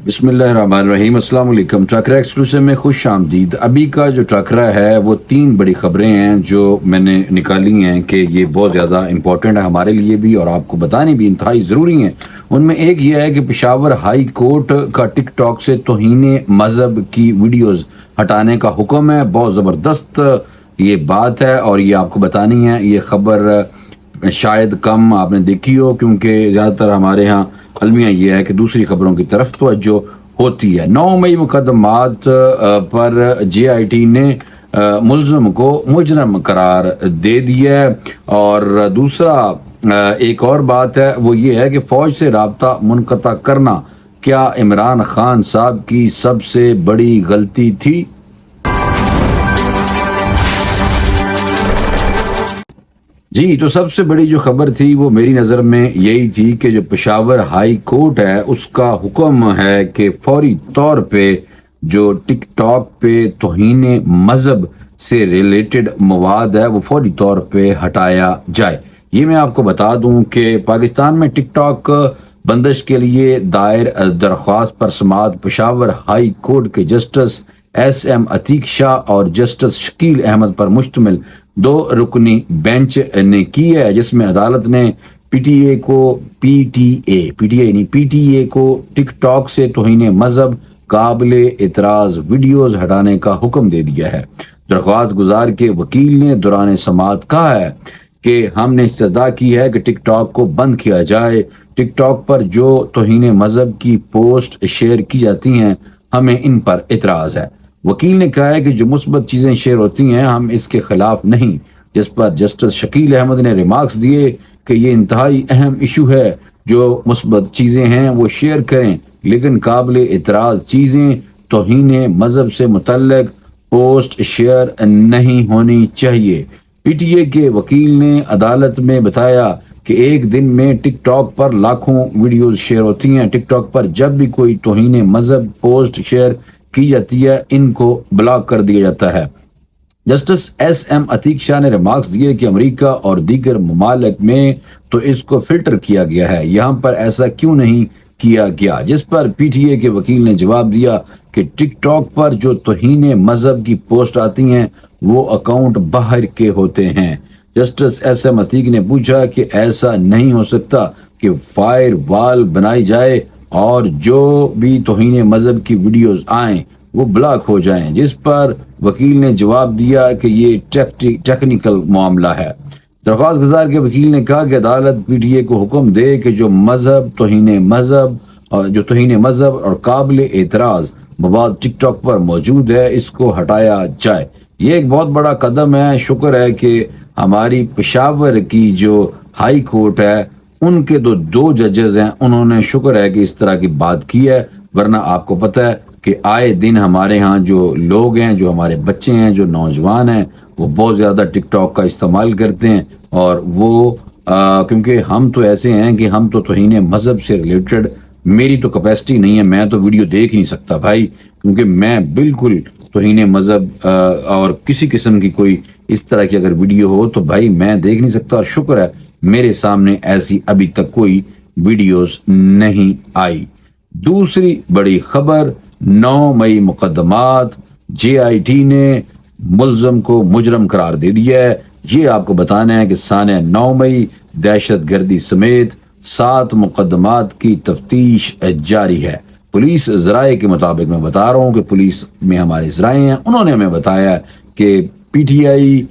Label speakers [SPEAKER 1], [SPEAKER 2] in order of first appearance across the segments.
[SPEAKER 1] بسم اللہ الرحمن الرحیم۔ السلام علیکم۔ ٹاکرا ایکسکلوسیو میں خوش آمدید۔ ابھی کا جو ٹاکرا ہے وہ 3 بڑی خبریں ہیں جو میں نے نکالی ہیں کہ یہ بہت زیادہ امپورٹنٹ ہے ہمارے لیے بھی اور آپ کو بتانی بھی انتہائی ضروری ہیں۔ ان میں ایک یہ ہے کہ پشاور ہائی کورٹ کا ٹک ٹاک سے توہین مذہب کی ویڈیوز ہٹانے کا حکم ہے۔ بہت زبردست یہ بات ہے اور یہ آپ کو بتانی ہے۔ یہ خبر شاید کم آپ نے دیکھی ہو کیونکہ زیادہ تر ہمارے ہاں المیہ یہ ہے کہ دوسری خبروں کی طرف توجہ ہوتی ہے۔ 9 مئی مقدمات پر جے آئی ٹی نے ملزم کو مجرم قرار دے دیا ہے۔ اور دوسرا ایک اور بات ہے وہ یہ ہے کہ فوج سے رابطہ منقطع کرنا کیا عمران خان صاحب کی سب سے بڑی غلطی تھی؟ جی تو سب سے بڑی جو خبر تھی وہ میری نظر میں یہی تھی کہ جو پشاور ہائی کورٹ ہے اس کا حکم ہے کہ فوری طور پہ جو ٹک ٹاک پہ توہین مذہب سے ریلیٹڈ مواد ہے وہ فوری طور پہ ہٹایا جائے۔ یہ میں آپ کو بتا دوں کہ پاکستان میں ٹک ٹاک بندش کے لیے دائر درخواست پر سماعت پشاور ہائی کورٹ کے جسٹس ایس ایم عتیق شاہ اور جسٹس شکیل احمد پر مشتمل 2 رکنی بینچ نے کی ہے، جس میں عدالت نے پی ٹی اے کو ٹک ٹاک سے توہین مذہب قابل اعتراض ویڈیوز ہٹانے کا حکم دے دیا ہے۔ درخواست گزار کے وکیل نے دوران سماعت کہا ہے کہ ہم نے استدعا کی ہے کہ ٹک ٹاک کو بند کیا جائے۔ ٹک ٹاک پر جو توہین مذہب کی پوسٹ شیئر کی جاتی ہیں ہمیں ان پر اعتراض ہے۔ وکیل نے کہا ہے کہ جو مثبت چیزیں شیئر ہوتی ہیں ہم اس کے خلاف نہیں، جس پر جسٹس شکیل احمد نے ریمارکس دیے کہ یہ انتہائی اہم ایشو ہے۔ جو مثبت چیزیں ہیں وہ شیئر کریں لیکن قابل اعتراض چیزیں توہین مذہب سے متعلق پوسٹ شیئر نہیں ہونی چاہیے۔ پی ٹی اے کے وکیل نے عدالت میں بتایا کہ ایک دن میں ٹک ٹاک پر لاکھوں ویڈیوز شیئر ہوتی ہیں۔ ٹک ٹاک پر جب بھی کوئی توہین مذہب پوسٹ شیئر کی جاتی ہے ان کو بلاک کر دیا جاتا ہے۔ جسٹس ایس ایم عتیق شاہ نے ریمارکس دیے کہ امریکہ اور دیگر ممالک میں تو اس کو فلٹر کیا گیا ہے، یہاں پر ایسا کیوں نہیں کیا گیا؟ جس پر پی ٹی اے کے وکیل نے جواب دیا کہ ٹک ٹاک پر جو توہین مذہب کی پوسٹ آتی ہیں وہ اکاؤنٹ باہر کے ہوتے ہیں۔ جسٹس ایس ایم عتیق نے پوچھا کہ ایسا نہیں ہو سکتا کہ فائر وال بنائی جائے اور جو بھی توہین مذہب کی ویڈیوز آئیں وہ بلاک ہو جائیں، جس پر وکیل نے جواب دیا کہ یہ ٹیکنیکل معاملہ ہے۔ درخواست گزار کے وکیل نے کہا کہ عدالت پی ٹی اے کو حکم دے کہ جو توہین مذہب اور قابل اعتراض مواد ٹک ٹاک پر موجود ہے اس کو ہٹایا جائے۔ یہ ایک بہت بڑا قدم ہے۔ شکر ہے کہ ہماری پشاور کی جو ہائی کورٹ ہے ان کے 2 ججز ہیں، انہوں نے شکر ہے کہ اس طرح کی بات کی ہے، ورنہ آپ کو پتہ ہے کہ آئے دن ہمارے ہاں جو لوگ ہیں، جو ہمارے بچے ہیں، جو نوجوان ہیں، وہ بہت زیادہ ٹک ٹاک کا استعمال کرتے ہیں اور وہ کیونکہ ہم تو ایسے ہیں کہ ہم تو توہین مذہب سے ریلیٹڈ میری تو کیپیسٹی نہیں ہے، میں تو ویڈیو دیکھ نہیں سکتا بھائی، کیونکہ میں بالکل توہین مذہب اور کسی قسم کی کوئی اس طرح کی اگر ویڈیو ہو تو بھائی میں دیکھ نہیں سکتا، اور شکر ہے میرے سامنے ایسی ابھی تک کوئی ویڈیوز نہیں آئی۔ دوسری بڑی خبر، 9 مئی مقدمات، جے آئی ٹی نے ملزم کو مجرم قرار دے دیا ہے۔ یہ آپ کو بتانا ہے کہ سانحہ 9 مئی دہشت گردی سمیت 7 مقدمات کی تفتیش جاری ہے۔ پولیس ذرائع کے مطابق میں بتا رہا ہوں کہ پولیس میں ہمارے ذرائع ہیں، انہوں نے ہمیں بتایا کہ پی ٹی آئی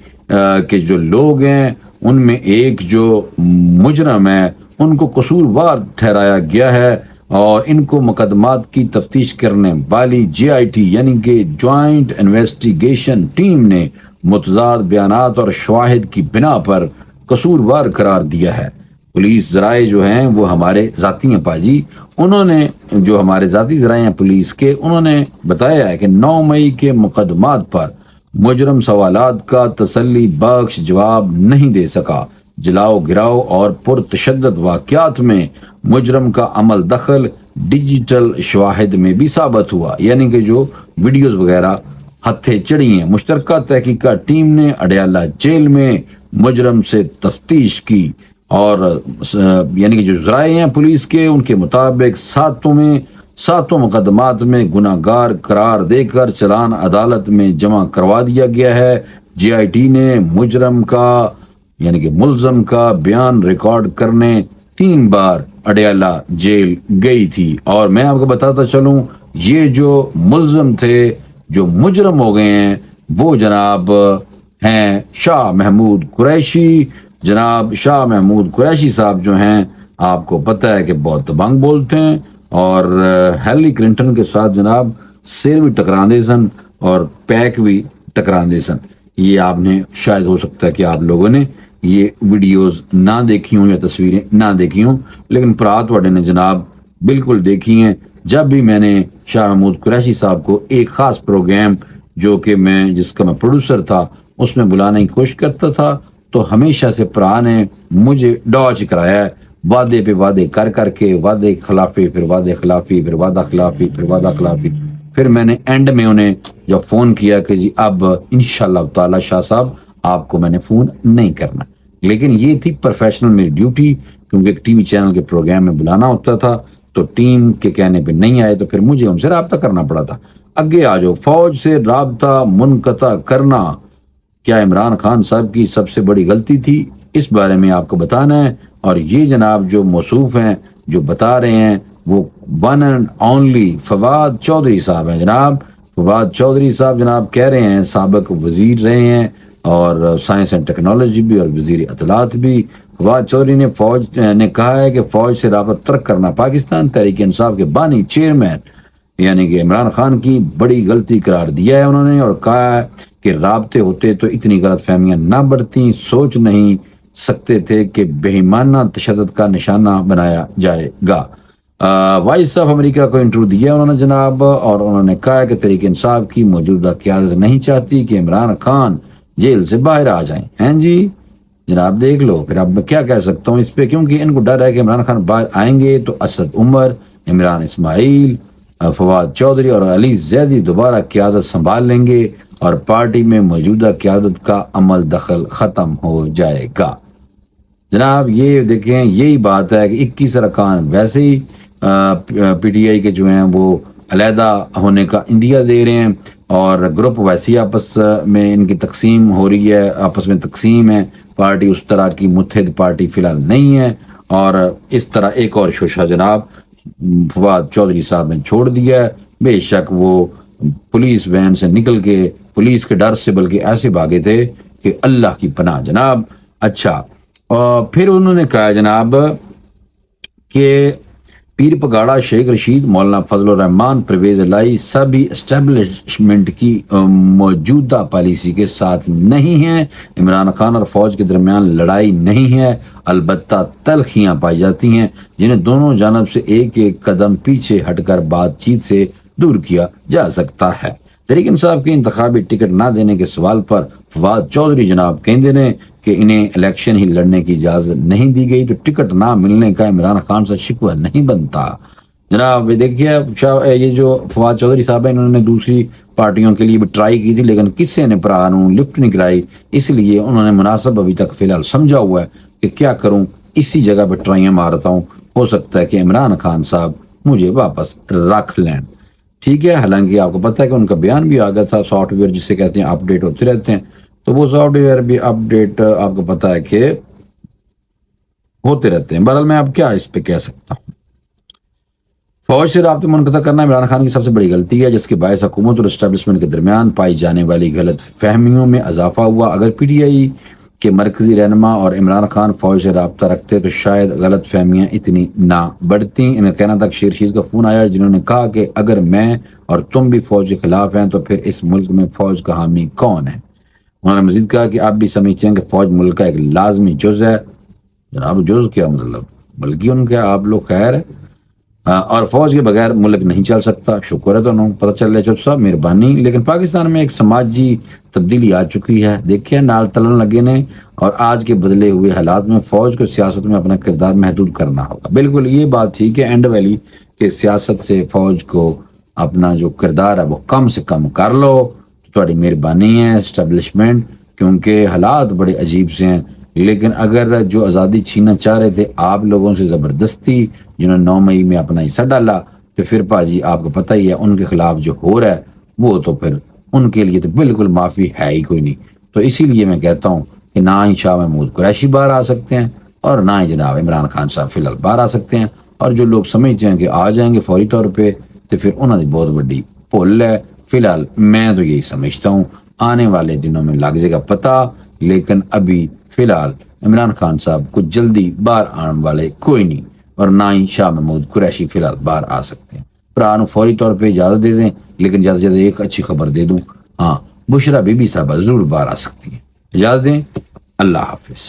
[SPEAKER 1] کے جو لوگ ہیں ان میں ایک جو مجرم ہے ان کو قصوروار ٹھہرایا گیا ہے اور ان کو مقدمات کی تفتیش کرنے والی جے آئی ٹی یعنی کہ جوائنٹ انویسٹیگیشن ٹیم نے متضاد بیانات اور شواہد کی بنا پر قصوروار قرار دیا ہے۔ پولیس ذرائع جو ہیں وہ ہمارے ذاتی ہیں پاجی، انہوں نے جو ہمارے ذاتی ذرائع ہیں پولیس کے، انہوں نے بتایا ہے کہ 9 مئی کے مقدمات پر مجرم سوالات کا تسلی بخش جواب نہیں دے سکا۔ جلاؤ گراؤ اور پرتشدد واقعات میں مجرم کا عمل دخل ڈیجیٹل شواہد میں بھی ثابت ہوا، یعنی کہ جو ویڈیوز وغیرہ ہتھے چڑھی ہیں۔ مشترکہ تحقیقات ٹیم نے اڈیالہ جیل میں مجرم سے تفتیش کی اور یعنی کہ جو ذرائع ہیں پولیس کے ان کے مطابق 7 7 مقدمات میں گناہ گار قرار دے کر چلان عدالت میں جمع کروا دیا گیا ہے۔ جے آئی ٹی نے مجرم کا یعنی کہ ملزم کا بیان ریکارڈ کرنے 3 بار اڈیالہ جیل گئی تھی۔ اور میں آپ کو بتاتا چلوں، یہ جو ملزم تھے، جو مجرم ہو گئے ہیں، وہ جناب ہیں شاہ محمود قریشی۔ جناب شاہ محمود قریشی صاحب جو ہیں، آپ کو پتہ ہے کہ بہت دبنگ بولتے ہیں، اور ہیلری کلنٹن کے ساتھ جناب سر بھی ٹکراندے سن اور پیک بھی ٹکراندے سن۔ یہ آپ نے شاید ہو سکتا ہے کہ آپ لوگوں نے یہ ویڈیوز نہ دیکھی ہوں یا تصویریں نہ دیکھی ہوں، لیکن پرات وڈے نے جناب بالکل دیکھی ہیں۔ جب بھی میں نے شاہ محمود قریشی صاحب کو ایک خاص پروگرام جو کہ جس کا میں پروڈیوسر تھا اس میں بلانے کی کوشش کرتا تھا، تو ہمیشہ سے پرا نے مجھے ڈاج کرایا ہے، وعدے پہ وعدے کر کے، وعدے خلافی، پھر وعدے خلافی، پھر وعدہ خلافی، پھر وعدہ خلافی۔ پھر میں نے اینڈ میں انہیں جب فون کیا کہ جی اب انشاءاللہ تعالی شاہ صاحب آپ کو میں نے فون نہیں کرنا، لیکن یہ تھی پروفیشنل میری ڈیوٹی، کیونکہ ایک ٹی وی چینل کے پروگرام میں بلانا ہوتا تھا، تو ٹیم کے کہنے پہ نہیں آئے تو پھر مجھے ان سے رابطہ کرنا پڑا تھا۔ آگے آ جاؤ، فوج سے رابطہ منقطع کرنا کیا عمران خان صاحب کی سب سے بڑی غلطی تھی؟ اس بارے میں آپ کو بتانا ہے۔ اور یہ جناب جو موصوف ہیں، جو بتا رہے ہیں، وہ one and only Fawad Chaudhry صاحب ہیں۔ جناب فواد چودھری صاحب جناب کہہ رہے ہیں، سابق وزیر رہے ہیں اور سائنس اینڈ ٹیکنالوجی بھی اور وزیر اطلاعات بھی۔ فواد چودھری نے فوج نے کہا ہے کہ فوج سے رابطہ ترک کرنا پاکستان تحریک انصاف کے بانی چیئرمین یعنی کہ عمران خان کی بڑی غلطی قرار دیا ہے انہوں نے، اور کہا ہے کہ رابطے ہوتے تو اتنی غلط فہمیاں نہ بڑھتی، سوچ نہیں سکتے تھے کہ بہیمانہ تشدد کا نشانہ بنایا جائے گا۔ وائس آف امریکہ کو انٹرویو دیا انہوں نے جناب، اور انہوں نے کہا کہ تحریک انصاف کی موجودہ قیادت نہیں چاہتی کہ عمران خان جیل سے باہر آ جائیں۔ ہیں جی جناب دیکھ لو، پھر اب میں کیا کہہ سکتا ہوں اس پہ، کیونکہ ان کو ڈر ہے کہ عمران خان باہر آئیں گے تو اسد عمر، عمران اسماعیل، فواد چودھری اور علی زیدی دوبارہ قیادت سنبھال لیں گے اور پارٹی میں موجودہ قیادت کا عمل دخل ختم ہو جائے گا۔ جناب یہ دیکھیں، یہی بات ہے کہ 21 ارکان ویسے ہی پی ٹی آئی کے جو ہیں وہ علیحدہ ہونے کا اندیا دے رہے ہیں، اور گروپ ویسے ہی آپس میں ان کی تقسیم ہو رہی ہے، آپس میں تقسیم ہے، پارٹی اس طرح کی متحد پارٹی فی الحال نہیں ہے۔ اور اس طرح ایک اور شوشہ جناب فواد چودھری صاحب نے چھوڑ دیا ہے، بے شک وہ پولیس وین سے نکل کے پولیس کے ڈر سے بلکہ ایسے بھاگے تھے کہ اللہ کی پناہ جناب۔ اچھا، اور پھر انہوں نے کہا جناب کہ پیر پگاڑا شیخ رشید، مولانا فضل الرحمان، پرویز الہی سبھی اسٹیبلشمنٹ کی موجودہ پالیسی کے ساتھ نہیں ہیں۔ عمران خان اور فوج کے درمیان لڑائی نہیں ہے، البتہ تلخیاں پائی جاتی ہیں جنہیں دونوں جانب سے ایک ایک قدم پیچھے ہٹ کر بات چیت سے دور کیا جا سکتا ہے۔ تحریک انصاف کے انتخابی ٹکٹ نہ دینے کے سوال پر فواد چودھری جناب کہتے ہیں کہ انہیں الیکشن ہی لڑنے کی اجازت نہیں دی گئی، تو ٹکٹ نہ ملنے کا عمران خان سے شکوہ نہیں بنتا۔ جناب دیکھیے، یہ جو فواد چودھری صاحب ہیں، انہوں نے دوسری پارٹیوں کے لیے بھی ٹرائی کی تھی، لیکن کسی نے پرانوں لفٹ نہیں کرائی، اس لیے انہوں نے مناسب ابھی تک فی الحال سمجھا ہوا ہے کہ کیا کروں، اسی جگہ پہ ٹرائیاں مارتا ہوں، ہو سکتا ہے کہ عمران خان صاحب مجھے واپس رکھ لیں۔ ٹھیک ہے، حالانکہ آپ کو پتہ ہے کہ ان کا بیان بھی آ گیا تھا، سافٹ ویئر جسے کہتے ہیں اپڈیٹ ہوتے رہتے ہیں، تو وہ سافٹ ویئر بھی اپڈیٹ آپ کو پتہ ہے کہ ہوتے رہتے ہیں۔ بہرحال میں اب کیا اس پہ کہہ سکتا ہوں۔ فوج سے رابطے منقطع کرنا عمران خان کی سب سے بڑی غلطی ہے، جس کے باعث حکومت اور اسٹیبلشمنٹ کے درمیان پائی جانے والی غلط فہمیوں میں اضافہ ہوا۔ اگر پی ٹی آئی کے مرکزی رہنما اور عمران خان فوج سے رابطہ رکھتے تو شاید غلط فہمیاں اتنی نہ بڑھتی۔ انہیں کہنا تک شیر شید کا فون آیا جنہوں نے کہا کہ اگر میں اور تم بھی فوج کے خلاف ہیں تو پھر اس ملک میں فوج کا حامی کون ہے؟ انہوں نے مزید کہا کہ آپ بھی سمجھتے ہیں کہ فوج ملک کا ایک لازمی جز ہے۔ جناب جز کیا مطلب؟ بلکہ ان کا آپ لوگ خیر ہے، اور فوج کے بغیر ملک نہیں چل سکتا۔ شکر ہے تو انہوں پتہ چل رہا چل صاحب مہربانی۔ لیکن پاکستان میں ایک سماجی تبدیلی آ چکی ہے، دیکھیں نال تلن لگے نے، اور آج کے بدلے ہوئے حالات میں فوج کو سیاست میں اپنا کردار محدود کرنا ہوگا۔ بالکل یہ بات ٹھیک ہے اینڈ ویلی کہ سیاست سے فوج کو اپنا جو کردار ہے وہ کم سے کم کر لو، تھوڑی مہربانی ہے اسٹیبلشمنٹ، کیونکہ حالات بڑے عجیب سے ہیں۔ لیکن اگر جو آزادی چھیننا چاہ رہے تھے آپ لوگوں سے زبردستی، جنہوں نے 9 مئی میں اپنا حصہ ڈالا، تو پھر پاجی آپ کو پتہ ہی ہے ان کے خلاف جو ہو رہا ہے وہ تو پھر ان کے لیے تو بالکل معافی ہے ہی کوئی نہیں. تو اسی لیے میں کہتا ہوں کہ نہ ہی شاہ محمود قریشی باہر آ سکتے ہیں اور نہ ہی جناب عمران خان صاحب فی الحال باہر آ سکتے ہیں. اور جو لوگ سمجھتے ہیں کہ آ جائیں گے فوری طور پہ تو پھر انہوں نے بہت بڑی بھول ہے. فی الحال میں تو یہی سمجھتا ہوں آنے والے دنوں میں لگ جائے گا پتہ، لیکن ابھی فی الحال عمران خان صاحب کو جلدی باہر آنے والے کوئی نہیں اور نہ ہی شاہ محمود قریشی فی الحال باہر آ سکتے ہیں. پرانو فوری طور پہ اجازت دے دیں، لیکن زیادہ سے زیادہ ایک اچھی خبر دے دوں، ہاں بشرا بی بی صاحبہ ضرور باہر آ سکتی ہیں. اجازت دیں. اللہ حافظ.